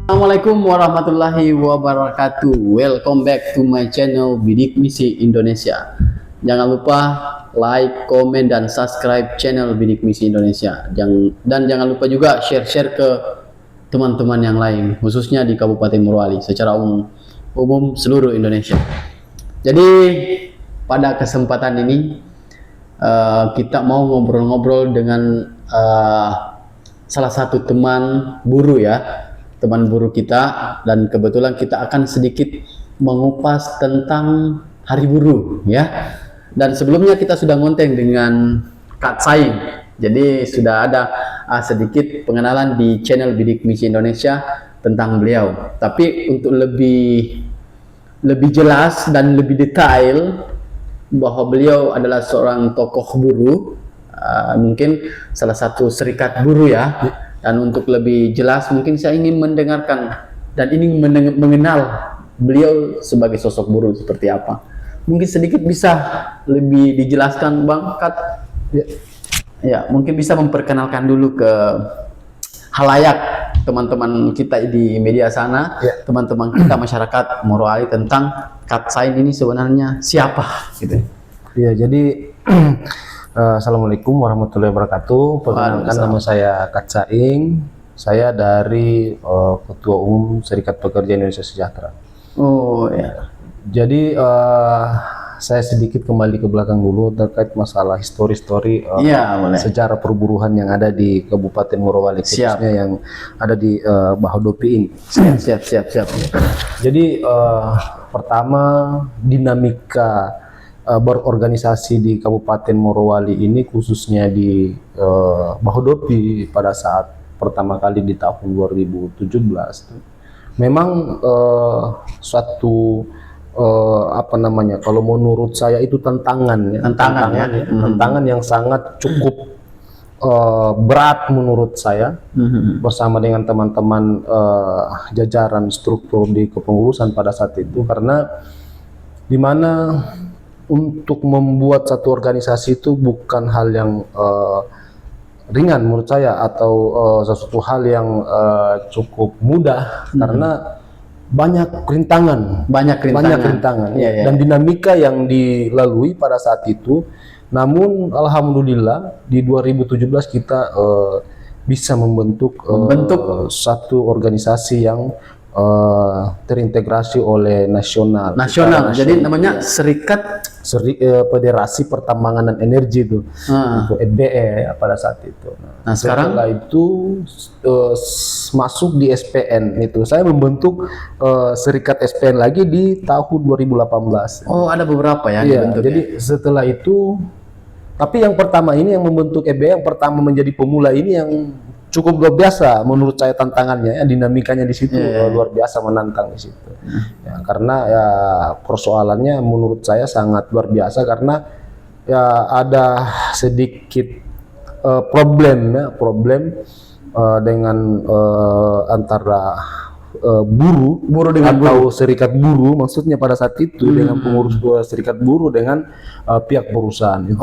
Assalamualaikum warahmatullahi wabarakatuh. Welcome back to my channel Bidik Misi Indonesia. Jangan lupa like, komen, dan subscribe channel Bidik Misi Indonesia. Dan jangan lupa juga share-share ke teman-teman yang lain, khususnya di Kabupaten Morowali secara umum seluruh Indonesia. Jadi pada kesempatan ini kita mau ngobrol-ngobrol dengan salah satu teman buruh ya, teman buruh kita, dan kebetulan kita akan sedikit mengupas tentang Hari Buruh ya. Dan sebelumnya kita sudah ngonteng dengan Kak Saing, jadi sudah ada sedikit pengenalan di channel Bidik Misi Indonesia tentang beliau. Tapi untuk lebih jelas dan lebih detail bahwa beliau adalah seorang tokoh buruh, mungkin salah satu serikat buruh ya. Dan untuk lebih jelas mungkin saya ingin mendengarkan dan ingin mengenal beliau sebagai sosok buruh seperti apa. Mungkin sedikit bisa lebih dijelaskan Bang Kat? Ya, mungkin bisa memperkenalkan dulu ke halayak teman-teman kita di media sana, teman-teman kita masyarakat Morowali, tentang Kak Saing ini sebenarnya siapa gitu. Ya, jadi Assalamualaikum warahmatullahi wabarakatuh. Perkenalkan, nama saya Kak Saing. Saya dari Ketua Umum Serikat Pekerja Indonesia Sejahtera. Oh ya. Jadi saya sedikit kembali ke belakang dulu terkait masalah histori sejarah perburuhan yang ada di Kabupaten Morowali, khususnya yang ada di Bahodopi ini. Siap. Jadi pertama, dinamika berorganisasi di Kabupaten Morowali ini, khususnya di Bahodopi pada saat pertama kali di tahun 2017, memang suatu kalau menurut saya itu tantangan yang sangat cukup berat menurut saya, bersama dengan teman-teman jajaran struktur di kepengurusan pada saat itu, karena dimana untuk membuat satu organisasi itu bukan hal yang ringan menurut saya, atau sesuatu hal yang cukup mudah, karena banyak rintangan. Dan dinamika yang dilalui pada saat itu. Namun alhamdulillah di 2017 kita bisa membentuk satu organisasi yang terintegrasi oleh nasional. Jadi namanya Federasi Pertambangan dan Energi itu, untuk FBE pada saat itu. Nah sekarang setelah itu masuk di SPN itu. Saya membentuk serikat SPN lagi di tahun 2018. Oh, ada beberapa ya dibentuk. Jadi setelah itu, tapi yang pertama ini yang membentuk FBE, yang pertama menjadi pemula ini, yang cukup luar biasa menurut saya tantangannya, dinamikanya di situ luar biasa menantang di situ. Ya, karena ya persoalannya menurut saya sangat luar biasa, karena ya ada sedikit problem dengan antara buruh dengan serikat buruh, maksudnya pada saat itu dengan pengurus serikat buruh dengan pihak perusahaan itu.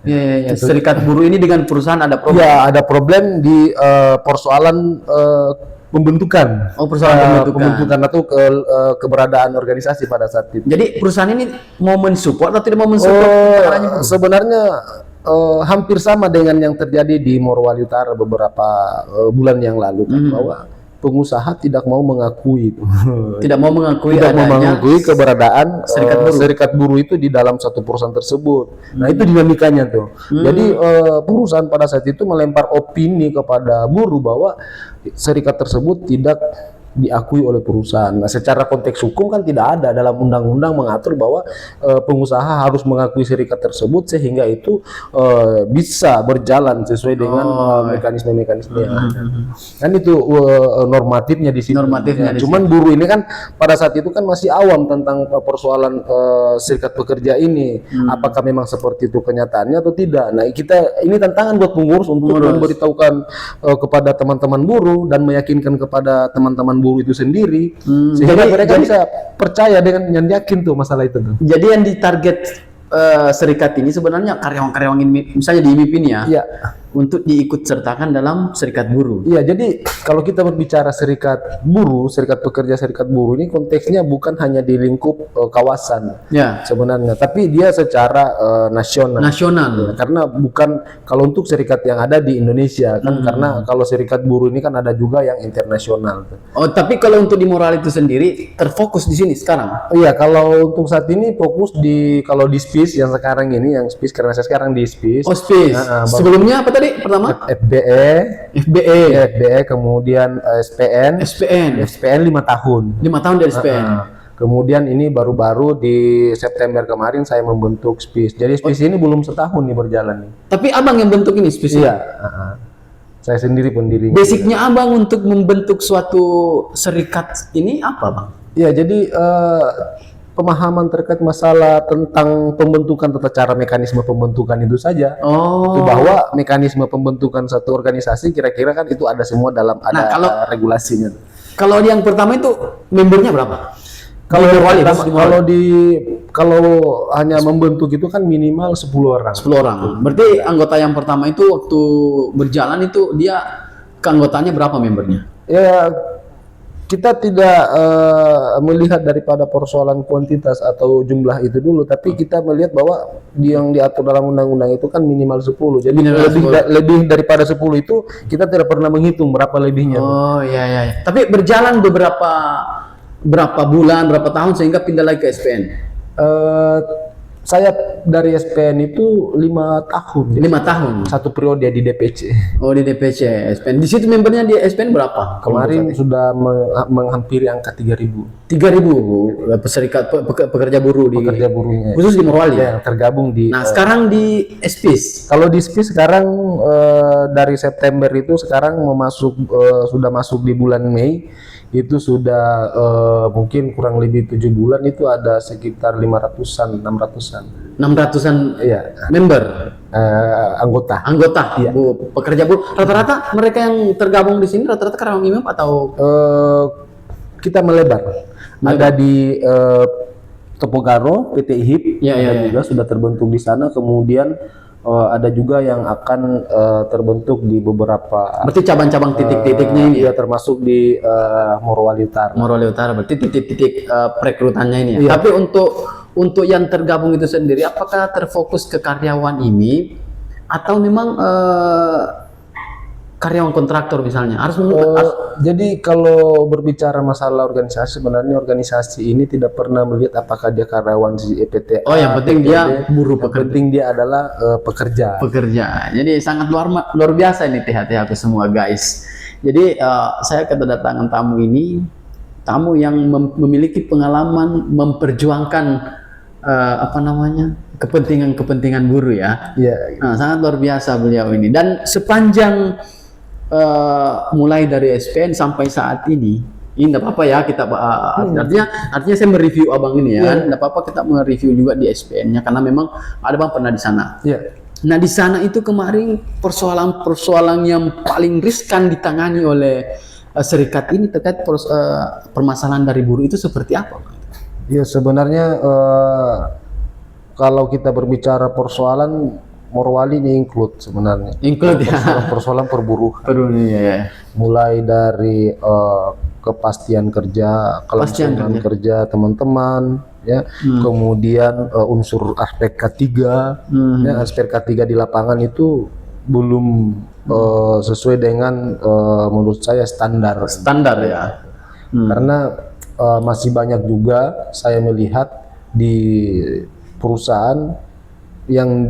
Ya. Serikat buruh ini dengan perusahaan ada problem. Ya, ada problem di persoalan pembentukan. Pembentukan atau keberadaan organisasi pada saat itu. Jadi perusahaan ini mau mensupport atau tidak mau mensupport? Sebenarnya hampir sama dengan yang terjadi di Morowali Utara beberapa bulan yang lalu, bahwa pengusaha tidak mau mengakui keberadaan serikat buruh itu di dalam satu perusahaan tersebut. Nah, itu dinamikanya tuh. Jadi perusahaan pada saat itu melempar opini kepada buruh bahwa serikat tersebut tidak diakui oleh perusahaan. Nah, secara konteks hukum kan tidak ada dalam undang-undang mengatur bahwa pengusaha harus mengakui serikat tersebut, sehingga itu bisa berjalan sesuai dengan mekanisme-mekanisme yang ada. Kan itu normatifnya di situ. Cuman buruh ini kan pada saat itu kan masih awam tentang persoalan serikat pekerja ini. Apakah memang seperti itu kenyataannya atau tidak? Nah, ini tantangan buat pengurus untuk memberitahukan kepada teman-teman buruh dan meyakinkan kepada teman-teman buruh itu sendiri, sehingga mereka bisa percaya dengan yang yakin tuh masalah itu tuh. Jadi yang ditarget serikat ini sebenarnya karyawan-karyawan ini, misalnya di IMIP ini ya, untuk diikut sertakan dalam serikat buruh. Iya, jadi kalau kita berbicara serikat buruh, serikat pekerja, serikat buruh ini konteksnya bukan hanya di lingkup kawasan Ya, sebenarnya, tapi dia secara nasional. nasional. Karena bukan kalau untuk serikat yang ada di Indonesia kan, karena kalau serikat buruh ini kan ada juga yang internasional. Oh, tapi kalau untuk di moral itu sendiri terfokus di sini sekarang. Iya, kalau untuk saat ini fokus di kalau di SPIS yang sekarang ini, yang SPIS karena saya sekarang di SPIS. Oh, space. Sebelumnya apa tadi pertama? FBE, FBE, FBE, kemudian SPN, SPN. SPN 5 tahun. 5 tahun dari SPN. Kemudian ini baru-baru di September kemarin saya membentuk SPIS. Jadi SPIS ini belum setahun nih berjalan nih. Tapi abang yang bentuk ini space. Iya, saya sendiri pendirinya. Basicnya abang untuk membentuk suatu serikat ini apa, bang? Iya, jadi pemahaman terkait masalah tentang pembentukan tata cara mekanisme pembentukan itu saja. Itu Oh, bahwa mekanisme pembentukan satu organisasi kira-kira kan itu ada semua dalam ada kalau- regulasinya. kalau yang pertama itu membernya berapa? Kalau Di Morwali, pertama- di Morwali. kalau hanya membentuk itu kan minimal 10 orang. 10 orang. Berarti anggota yang pertama itu waktu berjalan itu dia keanggotaannya berapa membernya? Ya, kita tidak melihat daripada persoalan kuantitas atau jumlah itu dulu, tapi kita melihat bahwa yang diatur dalam undang-undang itu kan minimal 10. Jadi Minimal lebih daripada 10 itu kita tidak pernah menghitung berapa lebihnya. Oh, iya, iya, iya. Tapi berjalan berapa bulan, berapa tahun sehingga pindah lagi ke SPN? Eh, saya dari SPN itu 5 tahun. 5 tahun. Satu periode di DPC. Oh, di DPC SPN. Di situ membernya di SPN berapa? Kemarin sudah menghampiri angka 3.000 3.000 serikat pekerja buruh di pekerja buruhnya. khusus di Morwali. Ya, tergabung di Nah, sekarang di SPIS. kalau di SPIS sekarang dari September itu sekarang sudah masuk di bulan Mei, itu sudah mungkin kurang lebih 7 bulan, itu ada sekitar 500-an, 600-an 600-an Iya. member, Anggota. anggota, Bu, pekerja buruh. Rata-rata mereka yang tergabung di sini rata-rata karyawan IMEM atau Kita melebar. Ada di Topogaro, PT IHIP, Iya, iya, ada juga sudah terbentuk di sana. Kemudian ada juga yang akan terbentuk di beberapa berarti cabang-cabang titik-titiknya ini ya? ya, termasuk di Morowali Utara. Morowali Utara berarti titik-titik perekrutannya ini ya. Tapi untuk yang tergabung itu sendiri apakah terfokus ke karyawan ini atau memang karyawan kontraktor misalnya? Jadi kalau berbicara masalah organisasi, sebenarnya organisasi ini tidak pernah melihat apakah dia karyawan si EPTA. Oh, yang penting dia buruh Yang penting dia adalah pekerja. pekerja. Jadi sangat luar biasa ini TH-TH aku semua guys. Jadi saya kedatangan tamu ini, tamu yang memiliki pengalaman memperjuangkan apa namanya, kepentingan buruh ya. Iya. Nah, sangat luar biasa beliau ini. Dan sepanjang mulai dari SPN sampai saat ini tidak apa-apa ya kita artinya saya mereview abang ini ya, tidak apa-apa kita mereview juga di SPN-nya karena memang ada bang pernah di sana. Iya. Nah, di sana itu kemarin persoalan yang paling riskan ditangani oleh serikat ini terkait permasalahan dari buruh itu seperti apa, Bang? Ya, sebenarnya kalau kita berbicara persoalan Morowali ini include sebenarnya. Include ya. Persoalan perburuhan. Perlu ya. Mulai dari kepastian kerja, kelangsungan kerja teman-teman, ya. Kemudian unsur aspek K3, ya, aspek K3 di lapangan itu belum sesuai dengan menurut saya standar. Standar ya. Karena masih banyak juga saya melihat di perusahaan yang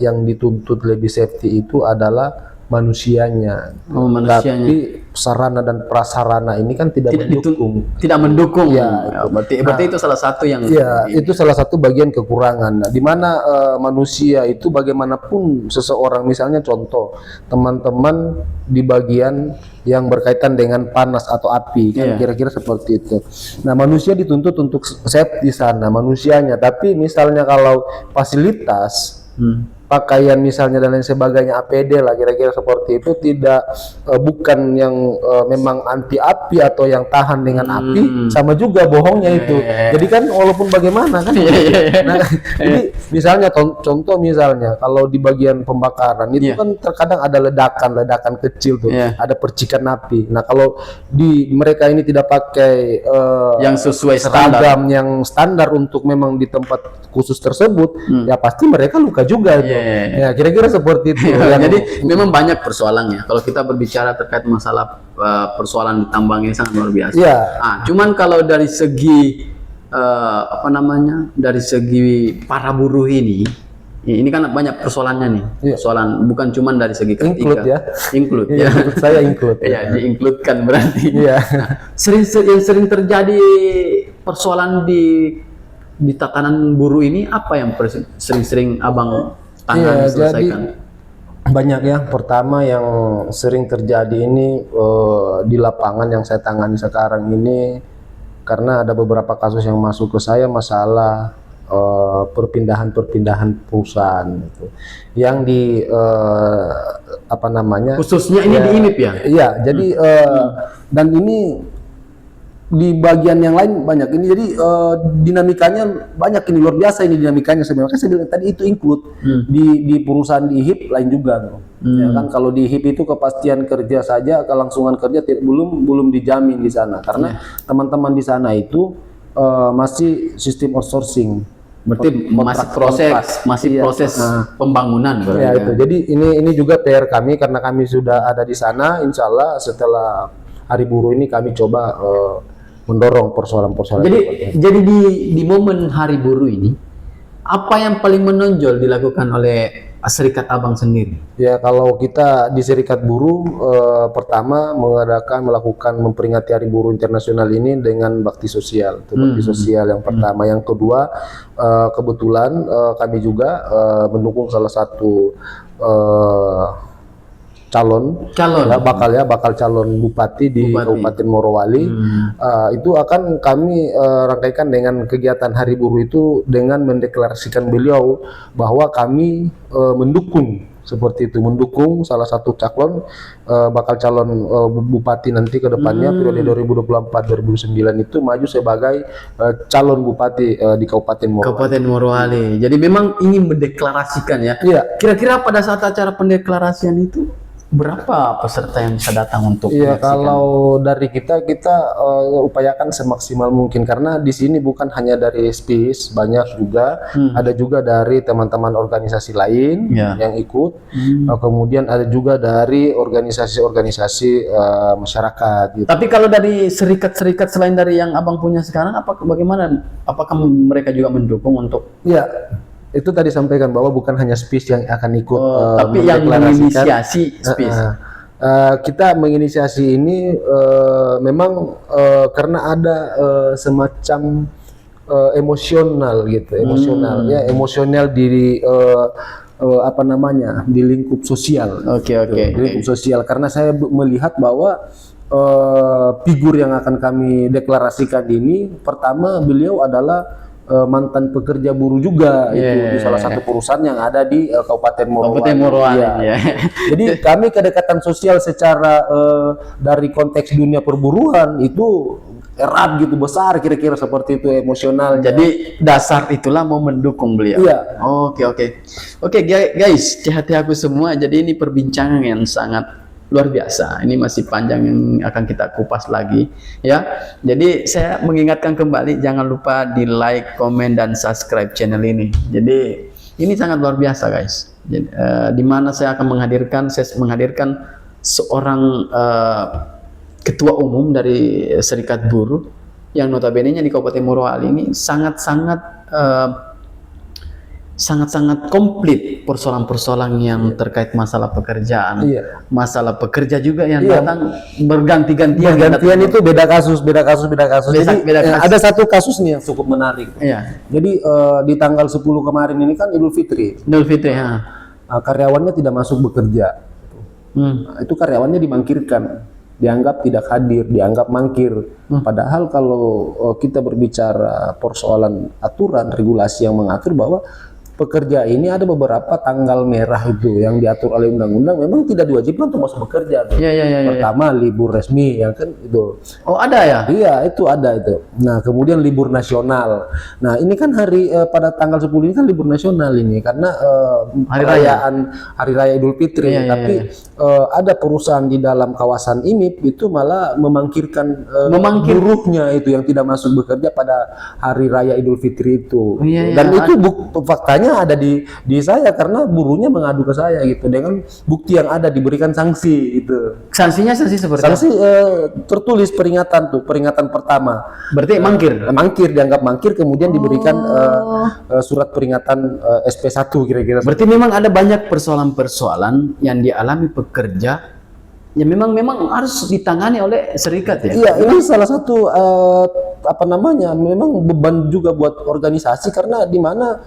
yang dituntut lebih safety itu adalah manusianya. Oh, manusianya. Tapi sarana dan prasarana ini kan tidak mendukung. Tidak mendukung. Ya, berarti itu salah satu yang Iya, itu salah satu bagian kekurangan. Nah, di mana manusia itu bagaimanapun seseorang, misalnya contoh teman-teman di bagian yang berkaitan dengan panas atau api, kan kira-kira seperti itu. Nah, manusia dituntut untuk safe di sana manusianya, tapi misalnya kalau fasilitas pakaian misalnya dan lain sebagainya, APD lah kira-kira seperti itu, tidak bukan yang memang anti api atau yang tahan dengan api, sama juga bohongnya itu. Jadi kan walaupun bagaimana kan. Nah, jadi misalnya contoh misalnya kalau di bagian pembakaran itu kan terkadang ada ledakan kecil tuh, ada percikan api. Nah, kalau di mereka ini tidak pakai yang sesuai seragam yang standar untuk memang di tempat khusus tersebut, ya pasti mereka luka juga itu. Ya kira-kira seperti itu. Jadi memang banyak persoalannya. Kalau kita berbicara terkait masalah persoalan di tambang ini sangat luar biasa. Cuman kalau dari segi dari segi para buruh ini kan banyak persoalannya nih. Persoalan bukan cuman dari segi include ya. Include ya. Saya include. Ya, diinkludkan berarti. Yang sering terjadi persoalan di tatanan buruh ini apa yang sering-sering Abang selesaikan? Jadi banyak ya. Pertama yang sering terjadi ini di lapangan yang saya tangani sekarang ini, karena ada beberapa kasus yang masuk ke saya masalah perpindahan perusahaan gitu. Yang di khususnya ini di IMIP ya? Iya, jadi dan ini di bagian yang lain banyak ini, jadi dinamikanya banyak ini, luar biasa ini dinamikanya. Sebenarnya saya bilang tadi itu include di perusahaan di HIP lain juga ya kan. Kalau di HIP itu kepastian kerja saja, kelangsungan kerja belum dijamin di sana, karena teman-teman di sana itu masih sistem outsourcing. Berarti masih proses pembangunan ya itu. Jadi ini juga PR kami, karena kami sudah ada di sana. Insya Allah setelah Hari Buruh ini kami coba mendorong persoalan-persoalan. Jadi di momen Hari Buruh ini, apa yang paling menonjol dilakukan oleh serikat Abang sendiri? Ya, kalau kita di serikat buruh pertama melakukan memperingati Hari Buruh Internasional ini dengan bakti sosial. Itu bakti sosial yang pertama. Yang kedua, kebetulan kami juga mendukung salah satu calon ya, bakal calon bupati di Kabupaten Morowali. Itu akan kami rangkaikan dengan kegiatan Hari Buruh itu dengan mendeklarasikan beliau bahwa kami mendukung seperti itu, mendukung salah satu calon bakal calon bupati nanti ke depannya periode 2024-2029 itu maju sebagai calon bupati di Kabupaten Morowali. Jadi memang ingin mendeklarasikan ya. Kira-kira pada saat acara pendeklarasian itu berapa peserta yang bisa datang untuk menyaksikan? Kalau dari kita upayakan semaksimal mungkin, karena di sini bukan hanya dari SPIS, banyak juga ada juga dari teman-teman organisasi lain yang ikut, kemudian ada juga dari organisasi-organisasi masyarakat gitu. Tapi kalau dari serikat-serikat selain dari yang Abang punya sekarang, bagaimana? Apakah mereka juga mendukung untuk? Itu tadi sampaikan bahwa bukan hanya SPIS yang akan ikut, tapi yang menginisiasi SPIS. Kita menginisiasi ini memang karena ada semacam emosional gitu, emosional di di lingkup sosial. Di lingkup sosial, karena saya melihat bahwa figur yang akan kami deklarasikan ini, pertama beliau adalah mantan pekerja buruh juga itu di salah satu perusahaan yang ada di Kabupaten Morowali. Jadi kami kedekatan sosial secara dari konteks dunia perburuhan itu erat gitu, besar kira-kira seperti itu emosional. Jadi dasar itulah mau mendukung beliau. Oke guys, hati aku semua. Jadi ini perbincangan yang sangat luar biasa. Ini masih panjang yang akan kita kupas lagi ya. Jadi saya mengingatkan kembali, jangan lupa di like, komen, dan subscribe channel ini. Jadi ini sangat luar biasa guys. Jadi, di mana saya akan menghadirkan seorang ketua umum dari Serikat Buruh yang notabene-nya di Kabupaten Morowali ini sangat-sangat komplit persoalan-persoalan yang terkait masalah pekerjaan, masalah pekerja juga yang datang berganti-gantian. Itu beda kasus. Jadi ada satu kasus nih yang cukup menarik. Jadi di tanggal 10 kemarin ini kan Idul Fitri. Karyawannya tidak masuk bekerja. Itu karyawannya dimangkirkan, dianggap tidak hadir, dianggap mangkir. Padahal kalau kita berbicara persoalan aturan regulasi yang mengatur bahwa pekerja ini ada beberapa tanggal merah itu yang diatur oleh undang-undang, memang tidak diwajibkan untuk masuk bekerja. Pertama libur resmi, yang kan itu. Oh, ada ya? Iya, itu ada itu. Nah, kemudian libur nasional. Nah, ini kan pada tanggal 10 ini kan libur nasional ini karena hari raya Idul Fitri. Tapi ada perusahaan di dalam kawasan IMIP itu malah memangkirkan buruhnya itu yang tidak masuk bekerja pada hari raya Idul Fitri itu. Dan itu faktanya ada di saya karena buruhnya mengadu ke saya gitu, dengan bukti yang ada, diberikan sanksi itu. Sanksinya sanksi seperti sanksi tertulis peringatan pertama. Berarti mangkir dianggap mangkir, kemudian diberikan surat peringatan SP1 kira-kira. Berarti memang ada banyak persoalan-persoalan yang dialami pekerja yang memang harus ditangani oleh serikat ya. Iya, ini salah satu memang beban juga buat organisasi, karena di mana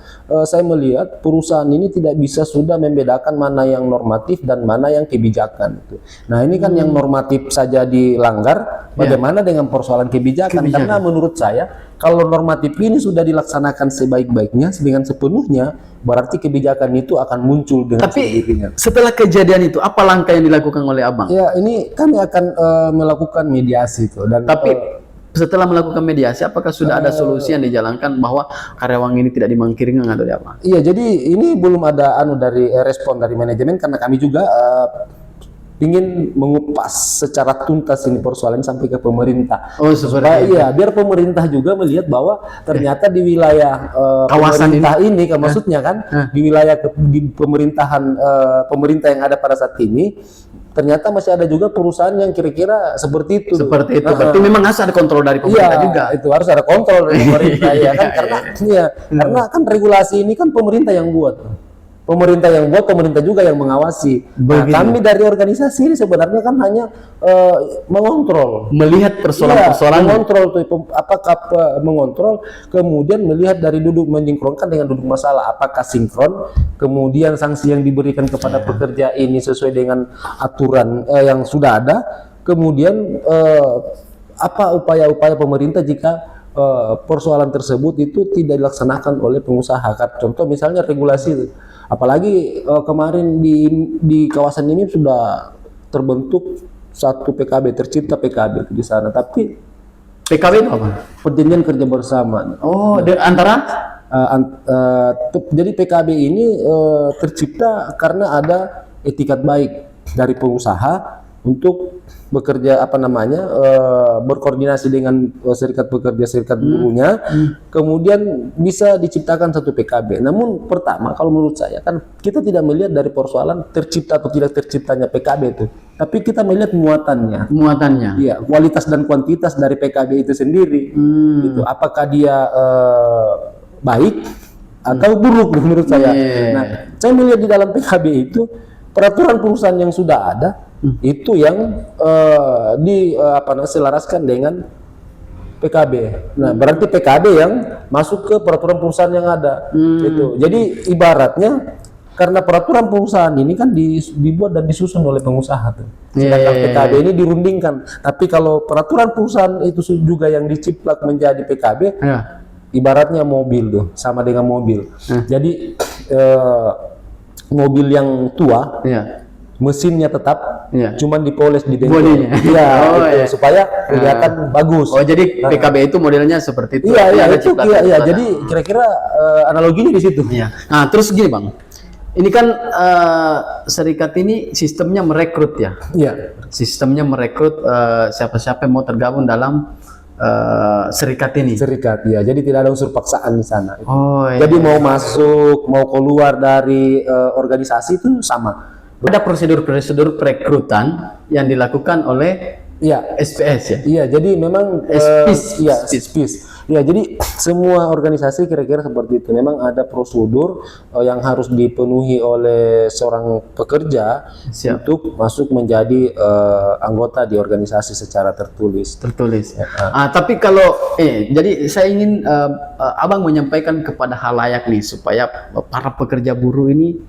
saya melihat perusahaan ini tidak bisa sudah membedakan mana yang normatif dan mana yang kebijakan. Nah, ini kan yang normatif saja dilanggar, bagaimana dengan persoalan kebijakan? Karena menurut saya kalau normatif ini sudah dilaksanakan sebaik-baiknya dengan sepenuhnya, berarti kebijakan itu akan muncul dengan sendirinya. Setelah kejadian itu, apa langkah yang dilakukan oleh Abang? Ya, ini kami akan melakukan mediasi itu. Dan setelah melakukan mediasi, apakah sudah ada solusi yang dijalankan bahwa karyawan ini tidak dimangkirkan atau apa? Iya, jadi ini belum ada dari respon dari manajemen, karena kami juga ingin mengupas secara tuntas ini persoalan sampai ke pemerintah. Oh, seperti iya, biar pemerintah juga melihat bahwa ternyata di wilayah kawasan pemerintah ini maksudnya kan di wilayah di pemerintahan pemerintah yang ada pada saat ini, ternyata masih ada juga perusahaan yang kira-kira seperti itu. Seperti itu. Berarti memang harus ada kontrol dari pemerintah juga. Itu harus ada kontrol dari pemerintah ya kan, karena kan regulasi ini kan pemerintah yang buat. Pemerintah juga yang mengawasi. Nah, kami dari organisasi ini sebenarnya kan hanya mengontrol, melihat persoalan-persoalan, mengontrol tuh mengontrol, kemudian melihat dari duduk mensinkronkan dengan duduk masalah, apakah sinkron, kemudian sanksi yang diberikan kepada pekerja ini sesuai dengan aturan yang sudah ada, kemudian apa upaya-upaya pemerintah jika persoalan tersebut itu tidak dilaksanakan oleh pengusaha. Contoh misalnya regulasi, apalagi kemarin di kawasan ini sudah terbentuk satu PKB, tercipta PKB di sana. Tapi PKB itu apa? Perjanjian kerja bersama. Oh, antara jadi PKB ini tercipta karena ada etikat baik dari pengusaha untuk bekerja berkoordinasi dengan serikat pekerja, serikat buruhnya, kemudian bisa diciptakan satu PKB. Namun pertama, kalau menurut saya kan kita tidak melihat dari persoalan tercipta atau tidak terciptanya PKB itu, tapi kita melihat muatannya. Iya, kualitas dan kuantitas dari PKB itu sendiri. Gitu. Apakah dia baik atau buruk menurut saya. Nah, saya melihat di dalam PKB itu peraturan perusahaan yang sudah ada itu yang diselaraskan dengan PKB. Nah, berarti PKB yang masuk ke peraturan perusahaan yang ada. Itu. Jadi ibaratnya karena peraturan perusahaan ini kan dibuat dan disusun oleh pengusaha tuh. Sedangkan PKB ini dirundingkan. Tapi kalau peraturan perusahaan itu juga yang diciplak menjadi PKB, ibaratnya mobil tuh, sama dengan mobil. Jadi mobil yang tua, mesinnya tetap, cuman dipoles di bengkel. Supaya kelihatan bagus. Oh, jadi PKB itu modelnya seperti itu. Jadi kira-kira analoginya di situ. Nah, terus gini Bang, ini kan serikat ini sistemnya merekrut ya. Sistemnya merekrut siapa-siapa yang mau tergabung dalam serikat ini. Jadi tidak ada unsur paksaan di sana. Jadi mau masuk, mau keluar dari organisasi itu sama. Ada prosedur-prosedur perekrutan yang dilakukan oleh SPS ya. Iya, jadi memang SPS. Ya, jadi semua organisasi kira-kira seperti itu. Memang ada prosedur yang harus dipenuhi oleh seorang pekerja untuk masuk menjadi anggota di organisasi secara tertulis. Tapi kalau jadi saya ingin Abang menyampaikan kepada halayak nih supaya para pekerja buruh ini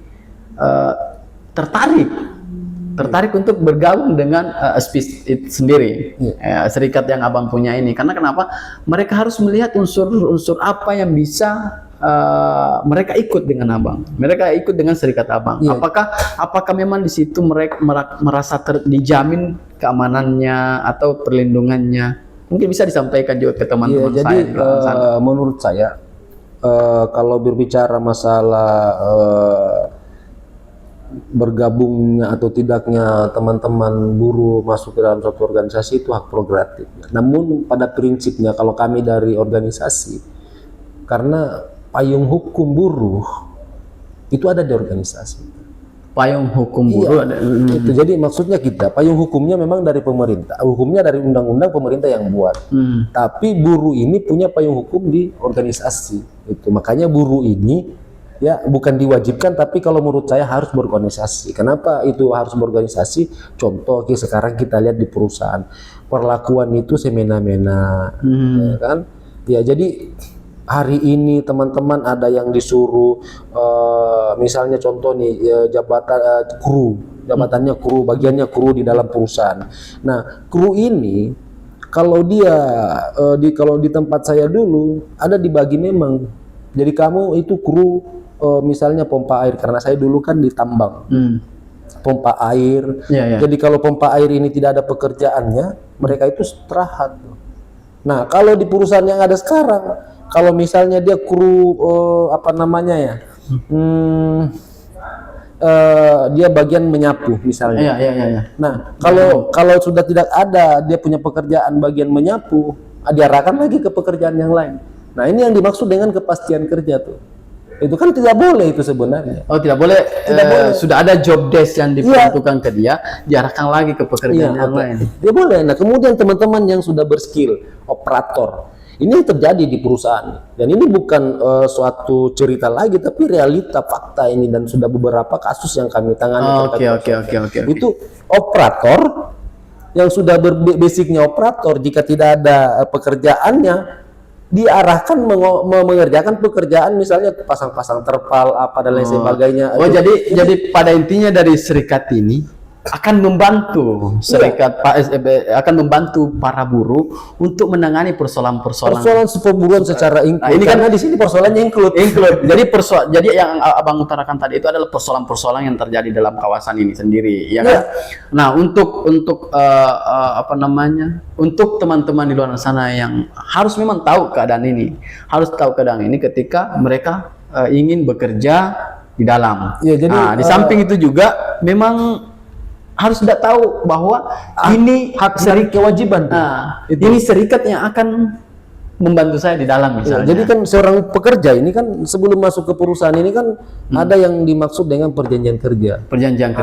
tertarik untuk bergabung dengan SPS itu sendiri, serikat yang Abang punya ini. Karena kenapa? Mereka harus melihat unsur-unsur apa yang bisa mereka ikut dengan abang, mereka ikut dengan serikat abang. Iya. Apakah memang di situ mereka merasa dijamin keamanannya atau perlindungannya? Mungkin bisa disampaikan juga ke teman-teman Iya, jadi saya di luar sana. menurut saya kalau berbicara masalah bergabungnya atau tidaknya teman-teman buruh masuk ke dalam suatu organisasi itu hak prerogatif. Namun pada prinsipnya kalau kami dari organisasi, karena payung hukum buruh itu ada di organisasi. Payung hukum buruh ada. Itu jadi maksudnya kita payung hukumnya memang dari pemerintah, hukumnya dari undang-undang pemerintah yang buat. Tapi buruh ini punya payung hukum di organisasi. Itu makanya buruh ini ya bukan diwajibkan, tapi kalau menurut saya harus berorganisasi. Kenapa itu harus berorganisasi? Contoh sekarang kita lihat di perusahaan perlakuan itu semena-mena, ya kan? Ya jadi hari ini teman-teman ada yang disuruh misalnya contoh nih jabatan kru, jabatannya kru, bagiannya kru di dalam perusahaan. Nah, kru ini kalau dia kalau di tempat saya dulu ada dibagi memang. Jadi kamu itu kru misalnya pompa air, karena saya dulu kan di tambang. Pompa air. Jadi kalau pompa air ini tidak ada pekerjaannya, mereka itu istirahat. Nah, kalau di perusahaan yang ada sekarang, kalau misalnya dia kru apa namanya ya, dia bagian menyapu misalnya. Nah, kalau sudah tidak ada dia punya pekerjaan bagian menyapu, diarahkan lagi ke pekerjaan yang lain. Nah, ini yang dimaksud dengan kepastian kerja tuh. Itu kan tidak boleh itu sebenarnya. Oh, tidak boleh. Sudah ada job desk yang diperuntukkan ke dia, diarahkan lagi ke pekerjaan yang lain. Dia boleh. Nah, kemudian teman-teman yang sudah berskill operator, ini terjadi di perusahaan. Dan ini bukan suatu cerita lagi, tapi realita fakta ini, dan sudah beberapa kasus yang kami tangani. Oke. Itu operator yang sudah basicnya operator, jika tidak ada pekerjaannya, diarahkan mengerjakan pekerjaan misalnya pasang-pasang terpal apa dan lain sebagainya. Oh, jadi pada intinya dari serikat ini akan membantu serikat akan membantu para buruh untuk menangani persoalan perburuan secara include. Nah, ini kan di sini persoalannya include. Jadi yang abang utarakan tadi itu adalah persoalan-persoalan yang terjadi dalam kawasan ini sendiri, ya kan? Nah, untuk apa namanya? Untuk teman-teman di luar sana yang harus memang tahu keadaan ini, ketika mereka ingin bekerja di dalam. Ya, jadi di samping itu juga memang harus sudah tahu bahwa ini hak kewajiban. Ini serikat yang akan membantu saya di dalam misalnya. Jadi kan seorang pekerja ini kan sebelum masuk ke perusahaan ini kan ada yang dimaksud dengan perjanjian kerja. Perjanjian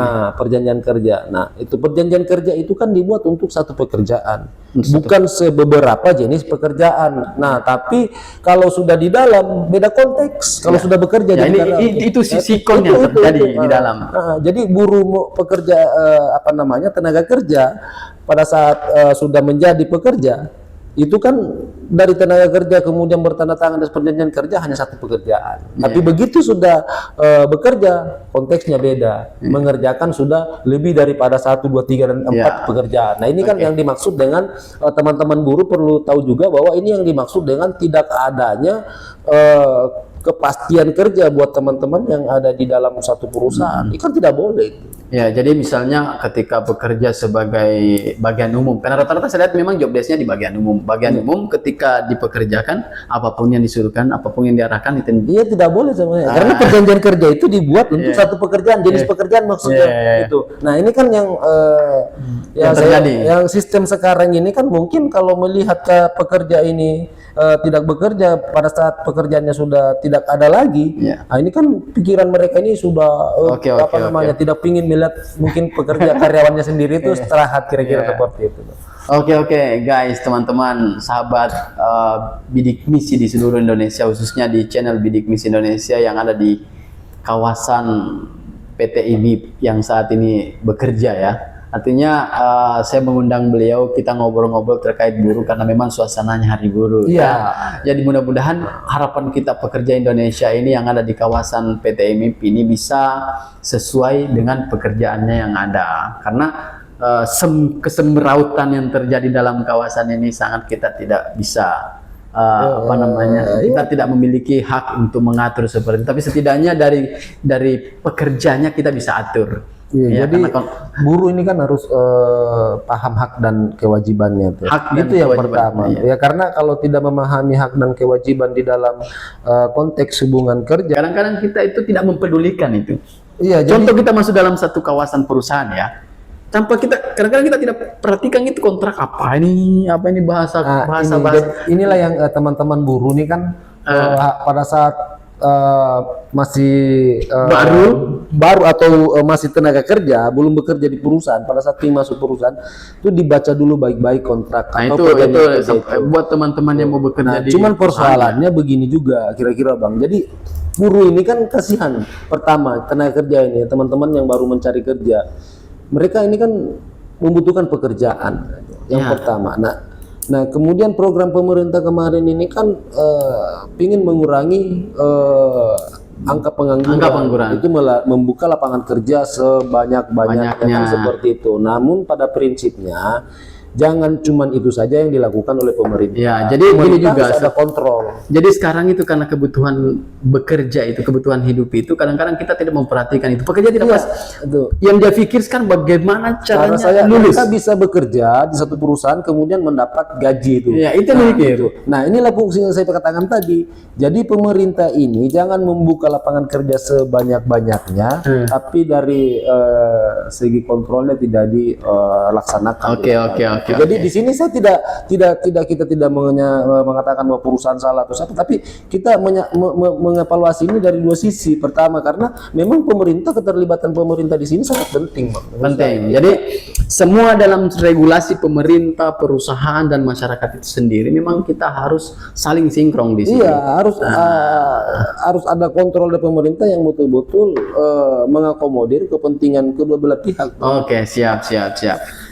kerja. Nah, itu perjanjian kerja itu kan dibuat untuk satu pekerjaan, bukan beberapa jenis pekerjaan. Nah, tapi kalau sudah di dalam beda konteks. Kalau sudah bekerja di dalam, itu sisikon yang terjadi di dalam. Jadi buruh pekerja tenaga kerja pada saat sudah menjadi pekerja, itu kan dari tenaga kerja kemudian bertanda tangan atas perjanjian kerja hanya satu pekerjaan. Tapi begitu sudah bekerja, konteksnya beda. Mengerjakan sudah lebih daripada 1, 2, 3, dan 4 pekerjaan. Nah, ini kan yang dimaksud dengan teman-teman buruh perlu tahu juga bahwa ini yang dimaksud dengan tidak adanya kepastian kerja buat teman-teman yang ada di dalam satu perusahaan. Ini kan tidak boleh. Ya, jadi misalnya ketika bekerja sebagai bagian umum, karena rata-rata saya lihat memang job desk-nya di bagian umum. Bagian umum ketika dipekerjakan, apapun yang disuruhkan, apapun yang diarahkan itu. Iya, tidak boleh sebenarnya. Karena perjanjian kerja itu dibuat untuk satu pekerjaan, jenis pekerjaan maksudnya itu. Nah, ini kan yang terjadi. Yang sistem sekarang ini kan mungkin kalau melihat pekerja ini tidak bekerja pada saat pekerjaannya sudah tidak ada lagi. Nah, ini kan pikiran mereka ini sudah tidak pingin melihat mungkin pekerja karyawannya sendiri itu istirahat, kira-kira seperti itu. Oke, guys, teman-teman, sahabat Bidik Misi di seluruh Indonesia, khususnya di channel Bidik Misi Indonesia yang ada di kawasan PT IMIP yang saat ini bekerja ya. Artinya saya mengundang beliau, kita ngobrol-ngobrol terkait buruh karena memang suasananya hari buruh. Jadi mudah-mudahan harapan kita pekerja Indonesia ini yang ada di kawasan PT IMIP ini bisa sesuai dengan pekerjaannya yang ada. Karena kesemrautan yang terjadi dalam kawasan ini sangat kita tidak bisa apa namanya, kita tidak memiliki hak untuk mengatur seperti itu. Tapi setidaknya dari pekerjanya kita bisa atur. Iya, jadi buruh ini kan harus paham hak dan kewajibannya tuh. Hak itu yang pertama. Ya karena kalau tidak memahami hak dan kewajiban di dalam konteks hubungan kerja, kadang-kadang kita itu tidak mempedulikan itu. Iya, contoh kita masuk dalam satu kawasan perusahaan ya, tanpa kita kadang-kadang kita tidak perhatikan itu kontrak apa ini bahasa. Inilah yang teman-teman buruh nih kan pada saat masih baru atau masih tenaga kerja, belum bekerja di perusahaan, pada saat masuk perusahaan itu dibaca dulu baik-baik kontrak. Nah, itu buat teman-teman yang mau bekerja di cuman persoalannya begini juga kira-kira Bang. Jadi buruh ini kan kasihan, pertama tenaga kerja ini, teman-teman yang baru mencari kerja, mereka ini kan membutuhkan pekerjaan yang pertama. Nah, kemudian program pemerintah kemarin ini kan ingin mengurangi angka pengangguran. Itu membuka lapangan kerja sebanyak-banyaknya kan seperti itu. Namun pada prinsipnya jangan cuman itu saja yang dilakukan oleh pemerintah. Ya, jadi gini juga ada kontrol. Jadi sekarang itu karena kebutuhan bekerja itu, kebutuhan hidup itu, kadang-kadang kita tidak memperhatikan itu. Pekerja tidak pas. Yang dia pikirkan bagaimana caranya lulus. Mereka bisa bekerja di satu perusahaan kemudian mendapat gaji itu. Ya, itu mikir. Nah, inilah fungsi yang saya katakan tadi. Jadi pemerintah ini jangan membuka lapangan kerja sebanyak-banyaknya, tapi dari segi kontrolnya tidak dilaksanakan. Oke. Jadi di sini saya kita tidak mengatakan bahwa perusahaan salah atau apa, tapi kita mengevaluasi ini dari dua sisi. Pertama, karena memang keterlibatan pemerintah di sini sangat penting, Bang. Penting. Jadi semua dalam regulasi pemerintah, perusahaan dan masyarakat itu sendiri memang kita harus saling sinkron di sini. Iya, harus ada kontrol dari pemerintah yang betul-betul mengakomodir kepentingan kedua belah pihak. Oke, siap.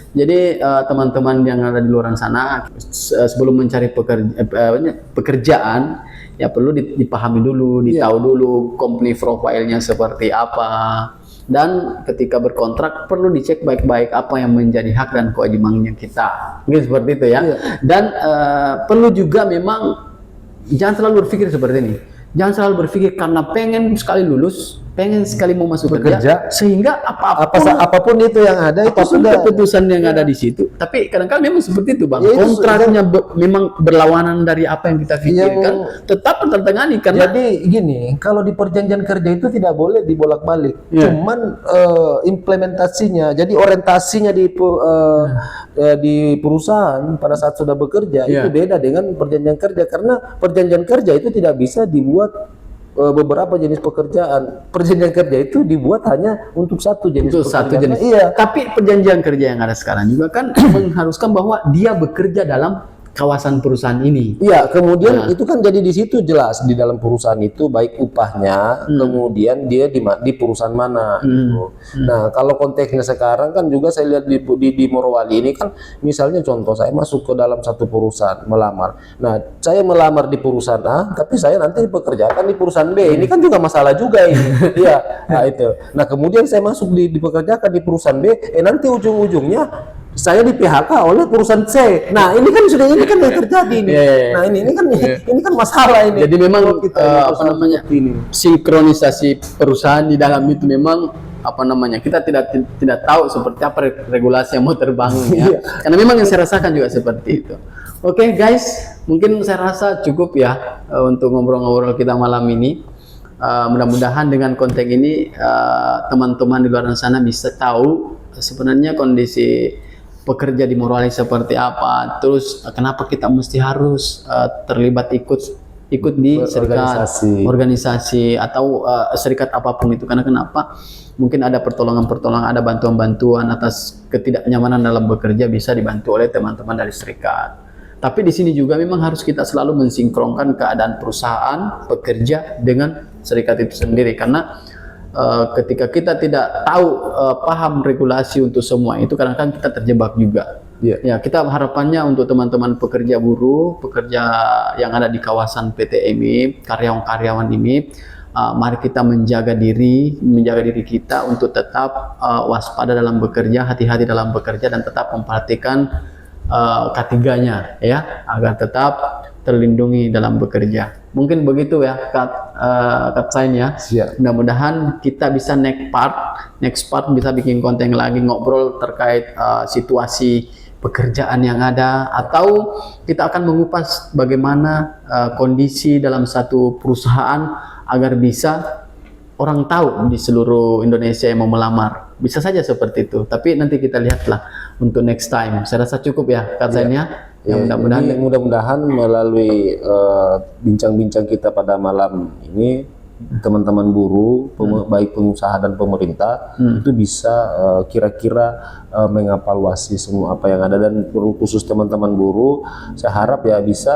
Jadi teman-teman yang ada di luar sana sebelum mencari pekerjaan ya perlu dipahami dulu, ditahu dulu company profile-nya seperti apa, dan ketika berkontrak perlu dicek baik-baik apa yang menjadi hak dan kewajibannya kita. Mungkin seperti itu ya. Dan perlu juga memang jangan selalu berpikir seperti ini. Jangan selalu berpikir karena pengen sekali lulus, pengen sekali mau masuk kerja, sehingga apapun itu yang ada itu sudah keputusan yang ada di situ. Tapi kadang-kadang memang seperti itu, Bang. Kontraknya memang berlawanan dari apa yang kita pikirkan, tetap tertangani. Karena jadi gini, kalau di perjanjian kerja itu tidak boleh dibolak-balik. Cuman implementasinya, jadi orientasinya di perusahaan pada saat sudah bekerja itu beda dengan perjanjian kerja, karena perjanjian kerja itu tidak bisa dibuat beberapa jenis pekerjaan. Perjanjian kerja itu dibuat hanya untuk satu jenis pekerjaan. Iya. Tapi perjanjian kerja yang ada sekarang juga kan mengharuskan bahwa dia bekerja dalam kawasan perusahaan ini. Iya, kemudian itu kan jadi di situ jelas di dalam perusahaan itu baik upahnya, kemudian dia di perusahaan mana. Nah, kalau konteksnya sekarang kan juga saya lihat di Morowali ini kan, misalnya contoh saya masuk ke dalam satu perusahaan melamar. Nah, saya melamar di perusahaan A, tapi saya nanti dipekerjakan di perusahaan B. Ini kan juga masalah juga ini. Iya, nah itu. Nah, kemudian saya masuk dipekerjakan di perusahaan B, nanti ujung-ujungnya saya di PHK oleh perusahaan C. Nah, ini kan yang terjadi ini. Nah, ini kan masalah ini. Jadi memang sinkronisasi perusahaan di dalam itu memang kita tidak tahu seperti apa regulasi yang mau terbangun ya. Karena memang yang saya rasakan juga seperti itu. Oke, guys, mungkin saya rasa cukup ya untuk ngobrol-ngobrol kita malam ini. Mudah-mudahan dengan konten ini teman-teman di luar sana bisa tahu sebenarnya kondisi pekerja di Morowali seperti apa, terus kenapa kita mesti harus terlibat ikut di serikat, organisasi atau serikat apapun itu. Karena kenapa? Mungkin ada pertolongan-pertolongan, ada bantuan-bantuan atas ketidaknyamanan dalam bekerja bisa dibantu oleh teman-teman dari serikat. Tapi di sini juga memang harus kita selalu mensinkronkan keadaan perusahaan, pekerja dengan serikat itu sendiri, karena ketika kita tidak tahu paham regulasi untuk semua itu, kadang-kadang kita terjebak juga. Ya, kita harapannya untuk teman-teman pekerja buruh, pekerja yang ada di kawasan PT ini, karyawan-karyawan ini, mari kita menjaga diri kita untuk tetap waspada dalam bekerja, hati-hati dalam bekerja, dan tetap memperhatikan K3-nya ya, agar tetap terlindungi dalam bekerja. Mungkin begitu ya Kak Sain ya. Siap. Mudah-mudahan kita bisa next part bisa bikin konten lagi ngobrol terkait situasi pekerjaan yang ada, atau kita akan mengupas bagaimana kondisi dalam satu perusahaan agar bisa orang tahu di seluruh Indonesia yang mau melamar. Bisa saja seperti itu, tapi nanti kita lihatlah untuk next time. Saya rasa cukup ya Kak Zain ya. Mudah-mudahan melalui bincang-bincang kita pada malam ini, teman-teman buruh, baik pengusaha dan pemerintah itu bisa kira-kira mengevaluasi semua apa yang ada, dan khusus teman-teman buruh saya harap ya bisa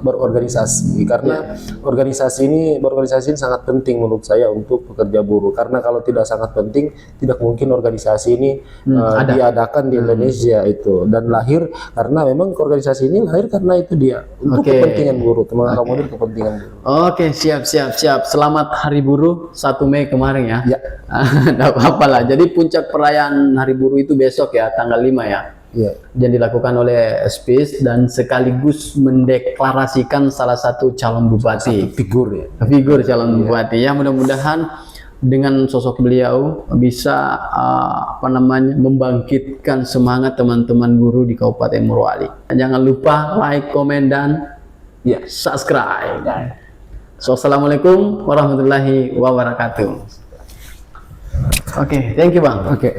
berorganisasi, karena berorganisasi ini sangat penting menurut saya untuk pekerja buruh, karena kalau tidak sangat penting tidak mungkin organisasi ini diadakan di Indonesia itu, dan lahir karena memang organisasi ini lahir karena itu dia untuk kepentingan buruh, mengakomodir kepentingan buruh. Oke, siap. Selamat Hari Buruh 1 Mei kemarin ya. Ya. Nggak apa-apa lah. Jadi puncak perayaan Hari Buruh itu besok ya, tanggal 5 ya. Ya. Yang dilakukan oleh SPIS dan sekaligus mendeklarasikan salah satu calon bupati. Figur Calon bupati ya. Mudah-mudahan dengan sosok beliau bisa membangkitkan semangat teman-teman buruh di Kabupaten Morowali. Jangan lupa like, komen, dan subscribe. So, assalamualaikum warahmatullahi wabarakatuh. Oke, thank you Bang. Oke.